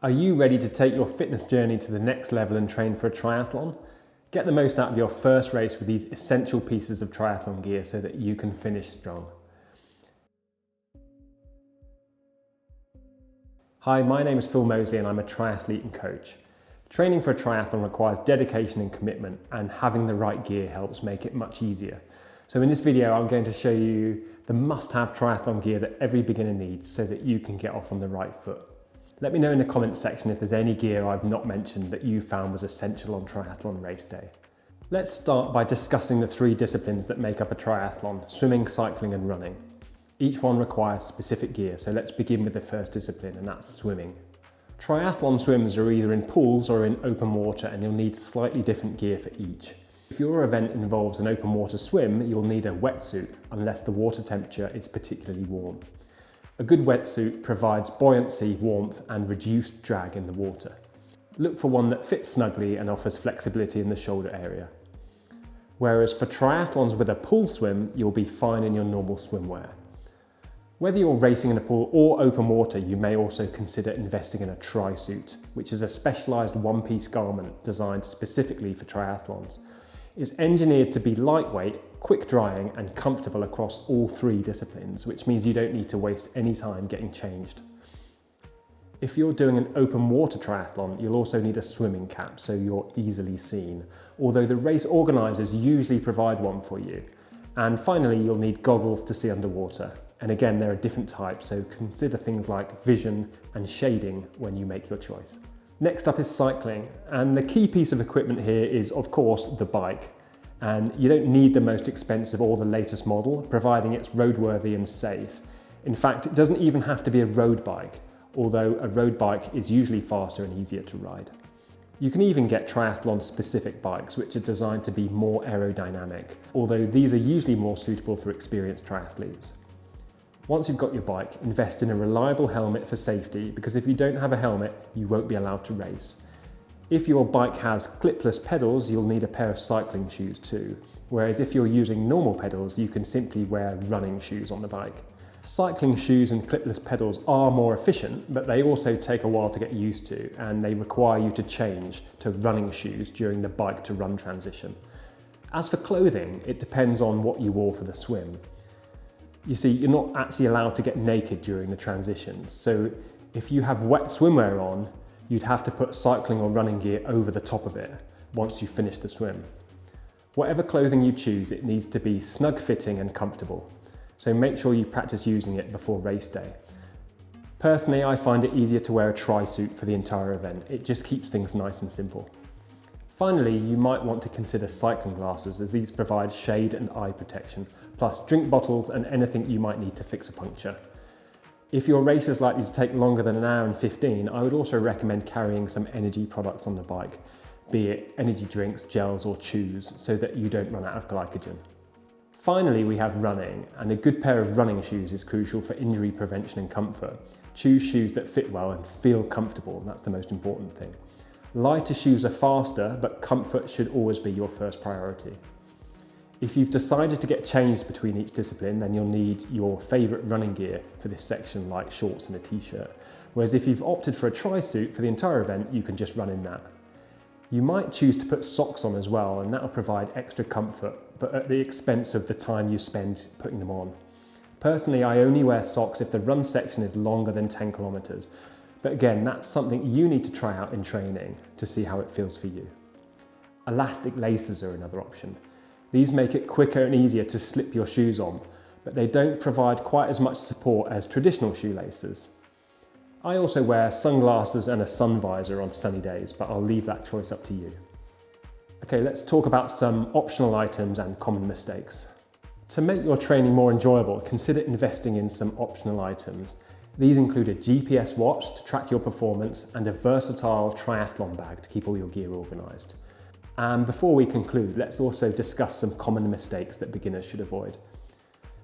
Are you ready to take your fitness journey to the next level and train for a triathlon? Get the most out of your first race with these essential pieces of triathlon gear so that you can finish strong. Hi, my name is Phil Mosley and I'm a triathlete and coach. Training for a triathlon requires dedication and commitment, and having the right gear helps make it much easier. So in this video, I'm going to show you the must-have triathlon gear that every beginner needs so that you can get off on the right foot. Let me know in the comments section if there's any gear I've not mentioned that you found was essential on triathlon race day. Let's start by discussing the three disciplines that make up a triathlon: swimming, cycling and running. Each one requires specific gear, so let's begin with the first discipline, and that's swimming. Triathlon swims are either in pools or in open water, and you'll need slightly different gear for each. If your event involves an open water swim, you'll need a wetsuit unless the water temperature is particularly warm. A good wetsuit provides buoyancy, warmth and reduced drag in the water. Look for one that fits snugly and offers flexibility in the shoulder area. Whereas for triathlons with a pool swim, you'll be fine in your normal swimwear. Whether you're racing in a pool or open water, you may also consider investing in a tri-suit, which is a specialised one-piece garment designed specifically for triathlons. It's engineered to be lightweight, quick drying and comfortable across all three disciplines, which means you don't need to waste any time getting changed. If you're doing an open water triathlon, you'll also need a swimming cap so you're easily seen, although the race organisers usually provide one for you. And finally, you'll need goggles to see underwater. And again, there are different types, so consider things like vision and shading when you make your choice. Next up is cycling, and the key piece of equipment here is, of course, the bike. And you don't need the most expensive or the latest model, providing it's roadworthy and safe. In fact, it doesn't even have to be a road bike, although a road bike is usually faster and easier to ride. You can even get triathlon-specific bikes, which are designed to be more aerodynamic, although these are usually more suitable for experienced triathletes. Once you've got your bike, invest in a reliable helmet for safety, because if you don't have a helmet, you won't be allowed to race. If your bike has clipless pedals, you'll need a pair of cycling shoes too, whereas if you're using normal pedals, you can simply wear running shoes on the bike. Cycling shoes and clipless pedals are more efficient, but they also take a while to get used to, and they require you to change to running shoes during the bike to run transition. As for clothing, it depends on what you wore for the swim. You see, you're not actually allowed to get naked during the transitions, so if you have wet swimwear on, you'd have to put cycling or running gear over the top of it once you finish the swim. Whatever clothing you choose, it needs to be snug fitting and comfortable, so make sure you practice using it before race day. Personally, I find it easier to wear a tri-suit for the entire event. It just keeps things nice and simple. Finally, you might want to consider cycling glasses, as these provide shade and eye protection, plus drink bottles and anything you might need to fix a puncture. If your race is likely to take longer than an hour and 15, I would also recommend carrying some energy products on the bike, be it energy drinks, gels or chews, so that you don't run out of glycogen. Finally, we have running, and a good pair of running shoes is crucial for injury prevention and comfort. Choose shoes that fit well and feel comfortable, that's the most important thing. Lighter shoes are faster, but comfort should always be your first priority. If you've decided to get changed between each discipline, then you'll need your favourite running gear for this section, like shorts and a t-shirt. Whereas if you've opted for a tri-suit for the entire event, you can just run in that. You might choose to put socks on as well, and that'll provide extra comfort, but at the expense of the time you spend putting them on. Personally, I only wear socks if the run section is longer than 10 kilometres. But again, that's something you need to try out in training to see how it feels for you. Elastic laces are another option. These make it quicker and easier to slip your shoes on, but they don't provide quite as much support as traditional shoelaces. I also wear sunglasses and a sun visor on sunny days, but I'll leave that choice up to you. Okay, let's talk about some optional items and common mistakes. To make your training more enjoyable, consider investing in some optional items. These include a GPS watch to track your performance and a versatile triathlon bag to keep all your gear organised. And before we conclude, let's also discuss some common mistakes that beginners should avoid.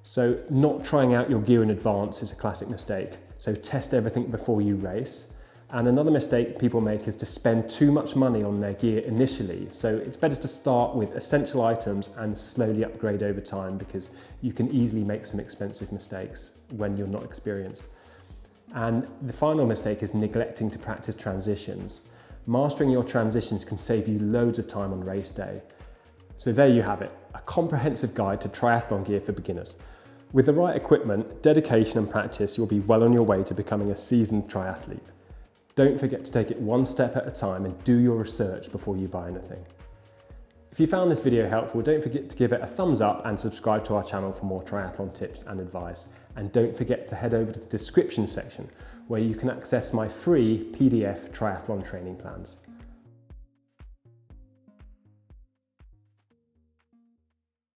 So, not trying out your gear in advance is a classic mistake, so test everything before you race. And another mistake people make is to spend too much money on their gear initially, so it's better to start with essential items and slowly upgrade over time, because you can easily make some expensive mistakes when you're not experienced. And the final mistake is neglecting to practice transitions. Mastering your transitions can save you loads of time on race day. So there you have it, a comprehensive guide to triathlon gear for beginners. With the right equipment, dedication and practice, you'll be well on your way to becoming a seasoned triathlete. Don't forget to take it one step at a time and do your research before you buy anything. If you found this video helpful, don't forget to give it a thumbs up and subscribe to our channel for more triathlon tips and advice. And don't forget to head over to the description section where you can access my free PDF triathlon training plans.